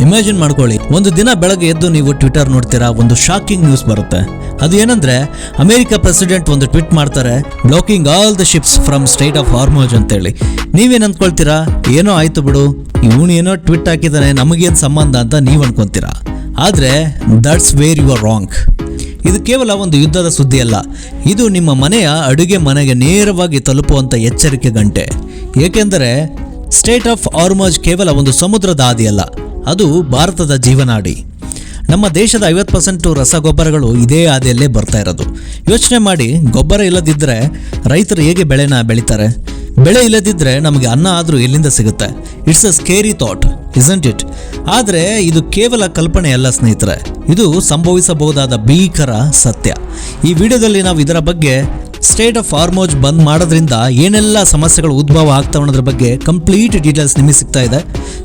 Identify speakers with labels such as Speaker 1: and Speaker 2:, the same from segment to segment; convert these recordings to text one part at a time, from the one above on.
Speaker 1: Imagine ಮಾಡ್ಕೊಳ್ಳಿ, ಒಂದು ದಿನ ಬೆಳಗ್ಗೆ ಎದ್ದು ನೀವು ಟ್ವಿಟರ್ ನೋಡ್ತೀರಾ, ಒಂದು ಶಾಕಿಂಗ್ ನ್ಯೂಸ್ ಬರುತ್ತೆ. ಅದು ಏನಂದ್ರೆ, ಅಮೆರಿಕ ಪ್ರೆಸಿಡೆಂಟ್ ಒಂದು ಟ್ವೀಟ್ ಮಾಡ್ತಾರೆ, blocking all the ships from state of Hormuz ಅಂತೇಳಿ. ನೀವೇನ್ ಅನ್ಕೊಳ್ತೀರಾ? ಏನೋ ಆಯ್ತು ಬಿಡು, ಇವನು ಏನೋ ಟ್ವೀಟ್ ಹಾಕಿದಾನೆ, ನಮಗೇನು ಸಂಬಂಧ ಅಂತ ನೀವು ಅನ್ಕೊಂತೀರಾ. ಆದ್ರೆ that's where you are wrong. ಇದು ಕೇವಲ ಒಂದು ಯುದ್ಧದ ಸುದ್ದಿ ಅಲ್ಲ, ಇದು ನಿಮ್ಮ ಮನೆಯ ಅಡುಗೆ ಮನೆಗೆ ನೇರವಾಗಿ ತಲುಪುವಂತ ಎಚ್ಚರಿಕೆ ಗಂಟೆ. ಏಕೆಂದರೆ ಸ್ಟೇಟ್ ಆಫ್ ಹಾರ್ಮೋಜ್ ಕೇವಲ ಒಂದು ಸಮುದ್ರದ ಹಾದಿಯಲ್ಲ, ಅದು ಭಾರತದ ಜೀವನಾಡಿ. ನಮ್ಮ ದೇಶದ 50% ರಸಗೊಬ್ಬರಗಳು ಇದೇ ಹಾದಿಯಲ್ಲೇ ಬರ್ತಾ ಇರೋದು. ಯೋಚನೆ ಮಾಡಿ, ಗೊಬ್ಬರ ಇಲ್ಲದಿದ್ದರೆ ರೈತರು ಹೇಗೆ ಬೆಳೆನ ಬೆಳೀತಾರೆ? ಬೆಳೆ ಇಲ್ಲದಿದ್ದರೆ ನಮಗೆ ಅನ್ನ ಆದರೂ ಎಲ್ಲಿಂದ ಸಿಗುತ್ತೆ? It's a scary thought, isn't it? ಆದರೆ ಇದು ಕೇವಲ ಕಲ್ಪನೆ ಅಲ್ಲ ಸ್ನೇಹಿತರೆ, ಇದು ಸಂಭವಿಸಬಹುದಾದ ಭೀಕರ ಸತ್ಯ. ಈ ವಿಡಿಯೋದಲ್ಲಿ ನಾವು ಇದರ ಬಗ್ಗೆ, ಸ್ಟೇಟ್ ಆಫ್ ಹಾರ್ಮೋಜ್ ಬಂದ್ ಮಾಡೋದ್ರಿಂದ ಏನೆಲ್ಲ ಸಮಸ್ಯೆಗಳು ಉದ್ಭವ ಆಗ್ತಾವೆ ಅನ್ನೋದ್ರ ಬಗ್ಗೆ ಕಂಪ್ಲೀಟ್ ಡೀಟೇಲ್ಸ್ ನಿಮಗೆ ಸಿಗ್ತಾ ಇದೆ.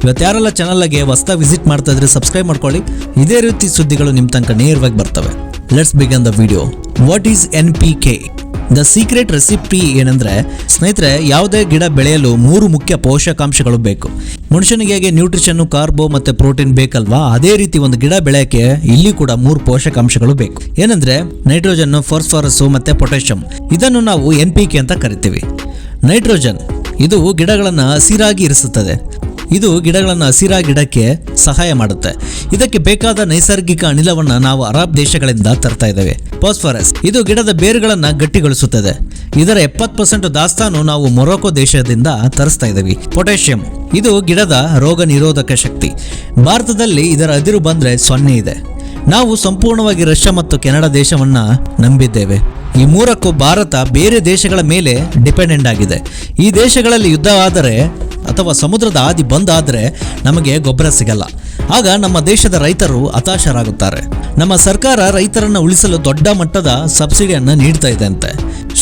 Speaker 1: ಇವತ್ತು ಯಾರೆಲ್ಲ ಚಾನಲ್ಗೆ ಹೊಸದಾಗಿ ವಿಸಿಟ್ ಮಾಡ್ತಾ ಇದ್ರೆ ಸಬ್ಸ್ಕ್ರೈಬ್ ಮಾಡ್ಕೊಳ್ಳಿ, ಇದೇ ರೀತಿ ಸುದ್ದಿಗಳು ನಿಮ್ಮ ತನಕ ನೇರವಾಗಿ ಬರ್ತವೆ. Let's begin the video. What is NPK? The secret recipe ಏನಂದ್ರೆ ಸ್ನೇಹಿತರೆ, ಯಾವುದೇ ಗಿಡ ಬೆಳೆಯಲು 3 ಮುಖ್ಯ ಪೋಷಕಾಂಶಗಳು ಬೇಕು. ಮನುಷ್ಯನಿಗೆ ಹೇಗೆ ನ್ಯೂಟ್ರಿಷನ್, ಕಾರ್ಬೋ ಮತ್ತೆ ಪ್ರೋಟೀನ್ ಬೇಕಲ್ವಾ, ಅದೇ ರೀತಿ ಒಂದು ಗಿಡ ಬೆಳೆಯಕ್ಕೆ ಇಲ್ಲಿ ಕೂಡ 3 ಪೋಷಕಾಂಶಗಳು ಬೇಕು. ಏನಂದ್ರೆ ನೈಟ್ರೋಜನ್, ಫಾಸ್ಫರಸ್ ಮತ್ತೆ ಪೊಟ್ಯಾಷಿಯಂ. ಇದನ್ನು ನಾವು NPK ಅಂತ ಕರಿತೀವಿ. ನೈಟ್ರೋಜನ್ ಇದು ಗಿಡಗಳನ್ನ ಹಸಿರಾಗಿ ಇರಿಸುತ್ತದೆ. ಇದು ಗಿಡಗಳನ್ನು ಹಸಿರಾಗಿಡಕ್ಕೆ ಸಹಾಯ ಮಾಡುತ್ತೆ. ಇದಕ್ಕೆ ಬೇಕಾದ ನೈಸರ್ಗಿಕ ಅನಿಲವನ್ನ ನಾವು ಅರಬ್ ದೇಶಗಳಿಂದ ತರ್ತಾ ಇದ್ದೇವೆ. ಫಾಸ್ಫರಸ್ ಇದು ಗಿಡದ ಬೇರುಗಳನ್ನ ಗಟ್ಟಿಗೊಳಿಸುತ್ತದೆ. ಇದರ 70% ದಾಸ್ತಾನು ನಾವು ಮೊರೊಕೊ ದೇಶದಿಂದ ತರಿಸ್ತಾ ಇದ್ದೀವಿ. ಪೊಟ್ಯಾಷಿಯಂ ಇದು ಗಿಡದ ರೋಗ ನಿರೋಧಕ ಶಕ್ತಿ. ಭಾರತದಲ್ಲಿ ಇದರ ಅದಿರು ಬಂದ್ರೆ 0 ಇದೆ. ನಾವು ಸಂಪೂರ್ಣವಾಗಿ ರಷ್ಯಾ ಮತ್ತು ಕೆನಡಾ ದೇಶವನ್ನ ನಂಬಿದ್ದೇವೆ. ಈ 3ಕ್ಕೂ ಭಾರತ ಬೇರೆ ದೇಶಗಳ ಮೇಲೆ ಡಿಪೆಂಡೆಂಟ್ ಆಗಿದೆ. ಈ ದೇಶಗಳಲ್ಲಿ ಯುದ್ಧ ಆದರೆ ಅಥವಾ ಸಮುದ್ರದ ಹಾದಿ ಬಂದಾದರೆ ನಮಗೆ ಗೊಬ್ಬರ ಸಿಗಲ್ಲ. ಆಗ ನಮ್ಮ ದೇಶದ ರೈತರು ಹತಾಶರಾಗುತ್ತಾರೆ. ನಮ್ಮ ಸರ್ಕಾರ ರೈತರನ್ನು ಉಳಿಸಲು ದೊಡ್ಡ ಮಟ್ಟದ ಸಬ್ಸಿಡಿಯನ್ನು ನೀಡ್ತಾ ಇದೆ ಅಂತೆ.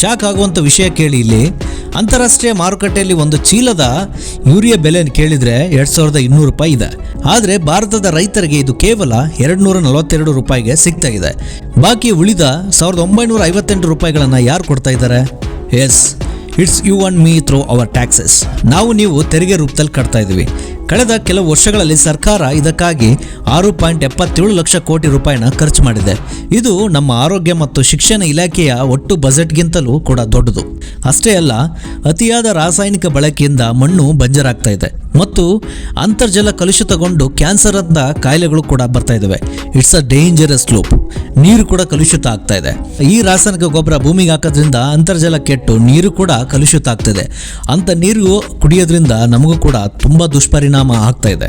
Speaker 1: ಶಾಕ್ ಆಗುವಂಥ ವಿಷಯ ಕೇಳಿ, ಇಲ್ಲಿ ಅಂತಾರಾಷ್ಟ್ರೀಯ ಮಾರುಕಟ್ಟೆಯಲ್ಲಿ ಒಂದು ಚೀಲದ ಯೂರಿಯಾ ಬೆಲೆ ಕೇಳಿದರೆ 2200 ರೂಪಾಯಿ ಇದೆ. ಆದರೆ ಭಾರತದ ರೈತರಿಗೆ ಇದು ಕೇವಲ 242 ರೂಪಾಯಿಗೆ ಸಿಗ್ತಾ ಇದೆ. ಬಾಕಿ ಉಳಿದ 1958 ರೂಪಾಯಿಗಳನ್ನು ಯಾರು ಕೊಡ್ತಾ ಇದ್ದಾರೆ? Yes, it's you and me through our taxes. ನೀವು ತೆರಿಗೆ ರೂಪದಲ್ಲಿ ಕಟ್ತಾ ಇದ್ದೀವಿ. ಕಳೆದ ಕೆಲವು ವರ್ಷಗಳಲ್ಲಿ ಸರ್ಕಾರ ಇದಕ್ಕಾಗಿ 6.77 ಲಕ್ಷ ಕೋಟಿ ರೂಪಾಯಿನ ಖರ್ಚು ಮಾಡಿದೆ. ಇದು ನಮ್ಮ ಆರೋಗ್ಯ ಮತ್ತು ಶಿಕ್ಷಣ ಇಲಾಖೆಯ ಒಟ್ಟು ಬಜೆಟ್ಗಿಂತಲೂ ಕೂಡ ದೊಡ್ಡದು. ಅಷ್ಟೇ ಅಲ್ಲ, ಅತಿಯಾದ ರಾಸಾಯನಿಕ ಬಳಕೆಯಿಂದ ಮಣ್ಣು ಬಂಜರಾಗ್ತಾ ಇದೆ ಮತ್ತು ಅಂತರ್ಜಲ ಕಲುಷಿತಗೊಂಡು ಕ್ಯಾನ್ಸರ್ ಅಂತ ಕಾಯಿಲೆಗಳು ಕೂಡ ಬರ್ತಾ ಇದ್ದಾವೆ. It's a dangerous loop. ನೀರು ಕೂಡ ಕಲುಷಿತ ಆಗ್ತಾ ಇದೆ. ಈ ರಾಸಾಯನಿಕ ಗೊಬ್ಬರ ಭೂಮಿಗೆ ಹಾಕೋದ್ರಿಂದ ಅಂತರ್ಜಲ ಕೆಟ್ಟು ನೀರು ಕೂಡ ಕಲುಷಿತ ಆಗ್ತಿದೆ. ಅಂತ ನೀರು ಕುಡಿಯೋದ್ರಿಂದ ನಮಗೂ ಕೂಡ ತುಂಬಾ ದುಷ್ಪರಿಣಾಮ ಆಗ್ತಾ ಇದೆ.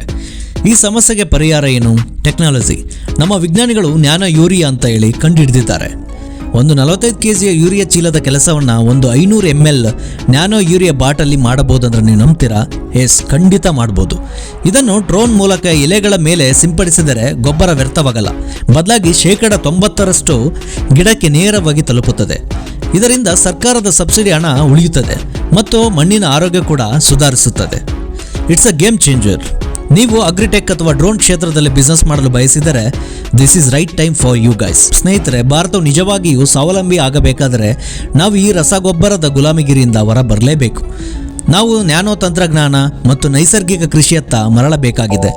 Speaker 1: ಈ ಸಮಸ್ಯೆಗೆ ಪರಿಹಾರ ಏನು? ಟೆಕ್ನಾಲಜಿ. ನಮ್ಮ ವಿಜ್ಞಾನಿಗಳು ನ್ಯಾನೋ ಯೂರಿಯಾ ಅಂತ ಹೇಳಿ ಕಂಡುಹಿಡಿದಿದ್ದಾರೆ. ಒಂದು 45 kg ಯೂರಿಯಾ ಚೀಲದ ಕೆಲಸವನ್ನ ಒಂದು 500 ml ನ್ಯಾನೋ ಯೂರಿಯಾ ಬಾಟಲ್ಲಿ ಮಾಡಬಹುದು ಅಂದ್ರೆ ನೀವು ನಂಬ್ತೀರಾ? ಎಸ್, ಖಂಡಿತ ಮಾಡಬಹುದು. ಇದನ್ನು ಡ್ರೋನ್ ಮೂಲಕ ಎಲೆಗಳ ಮೇಲೆ ಸಿಂಪಡಿಸಿದರೆ ಗೊಬ್ಬರ ವ್ಯರ್ಥವಾಗಲ್ಲ. ಬದಲಾಗಿ 90% ಗಿಡಕ್ಕೆ ನೇರವಾಗಿ ತಲುಪುತ್ತದೆ. ಇದರಿಂದ ಸರ್ಕಾರದ ಸಬ್ಸಿಡಿ ಹಣ ಉಳಿಯುತ್ತದೆ ಮತ್ತು ಮಣ್ಣಿನ ಆರೋಗ್ಯ ಕೂಡ ಸುಧಾರಿಸುತ್ತದೆ. It's a game changer. ನೀವು ಅಗ್ರಿಟೆಕ್ ಅಥವಾ ಡ್ರೋನ್ ಕ್ಷೇತ್ರದಲ್ಲಿ ಬಿಸ್ನೆಸ್ ಮಾಡಲು ಬಯಸಿದರೆ this is right time for you guys. ಸ್ನೇಹಿತರೆ, ಭಾರತವು ನಿಜವಾಗಿಯೂ ಸ್ವಾವಲಂಬಿ ಆಗಬೇಕಾದರೆ ನಾವು ಈ ರಸಗೊಬ್ಬರದ ಗುಲಾಮಿಗಿರಿಯಿಂದ ಹೊರ ಬರಲೇಬೇಕು. ನಾವು ನ್ಯಾನೋ ತಂತ್ರಜ್ಞಾನ ಮತ್ತು ನೈಸರ್ಗಿಕ ಕೃಷಿಯತ್ತ ಮರಳಬೇಕಾಗಿದೆ.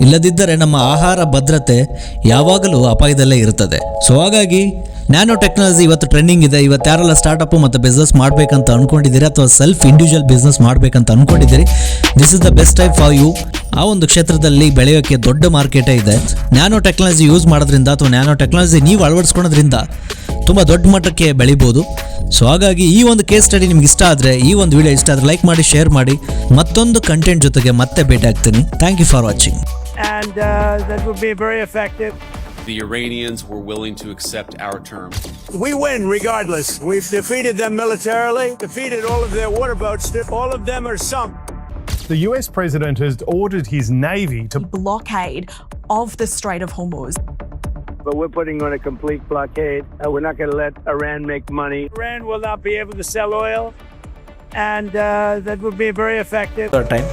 Speaker 1: ಇಲ್ಲದಿದ್ದರೆ ನಮ್ಮ ಆಹಾರ ಭದ್ರತೆ ಯಾವಾಗಲೂ ಅಪಾಯದಲ್ಲೇ ಇರುತ್ತದೆ. ಸೊ ಹಾಗಾಗಿ ನ್ಯಾನೋ ಟೆಕ್ನಾಲಜಿ ಇವತ್ತು ಟ್ರೆಂಡಿಂಗ್ ಇದೆ. ಇವತ್ತು ಯಾರೆಲ್ಲ ಸ್ಟಾರ್ಟಪ್ ಮತ್ತು ಬಿಸ್ನೆಸ್ ಮಾಡಬೇಕಂತ ಅನ್ಕೊಂಡಿದ್ದೀರಿ ಅಥವಾ ಸೆಲ್ಫ್ ಇಂಡಿವಿಜುವಲ್ ಬಿಸ್ನೆಸ್ ಮಾಡಬೇಕಂತ ಅನ್ಕೊಂಡಿದ್ದೀರಿ, this is the best time for you. ಆ ಒಂದು ಕ್ಷೇತ್ರದಲ್ಲಿ ಬೆಳೆಯೋಕ್ಕೆ ದೊಡ್ಡ ಮಾರ್ಕೆಟೇ ಇದೆ. ನ್ಯಾನೋ ಟೆಕ್ನಾಲಜಿ ಯೂಸ್ ಮಾಡೋದ್ರಿಂದ ಅಥವಾ ನ್ಯಾನೋ ಟೆಕ್ನಾಲಜಿ ನೀವು ಅಳವಡಿಸ್ಕೊಳೋದ್ರಿಂದ ತುಂಬ ದೊಡ್ಡ ಮಟ್ಟಕ್ಕೆ ಬೆಳಿಬೋದು. ಸೊ ಹಾಗಾಗಿ ಈ ಒಂದು ಕೇಸ್ ಸ್ಟಡಿ ನಿಮ್ಗೆ ಇಷ್ಟ ಆದರೆ, ಈ ಒಂದು ವಿಡಿಯೋ ಇಷ್ಟ ಆದರೆ ಲೈಕ್ ಮಾಡಿ, ಶೇರ್ ಮಾಡಿ. ಮತ್ತೊಂದು ಕಂಟೆಂಟ್ ಜೊತೆಗೆ ಮತ್ತೆ ಭೇಟಿ ಆಗ್ತೀನಿ. Thank you for watching.
Speaker 2: And that would be very effective.
Speaker 3: The Iranians were willing to accept our terms.
Speaker 2: We win regardless. We've defeated them militarily, defeated all of their water boats. All of them are sunk.
Speaker 4: The US president has ordered his navy to
Speaker 5: blockade of the Strait of Hormuz.
Speaker 2: But we're putting on a complete blockade. We're not going to let Iran make money. Iran will not be able to sell oil, and that would be very effective.
Speaker 1: Time.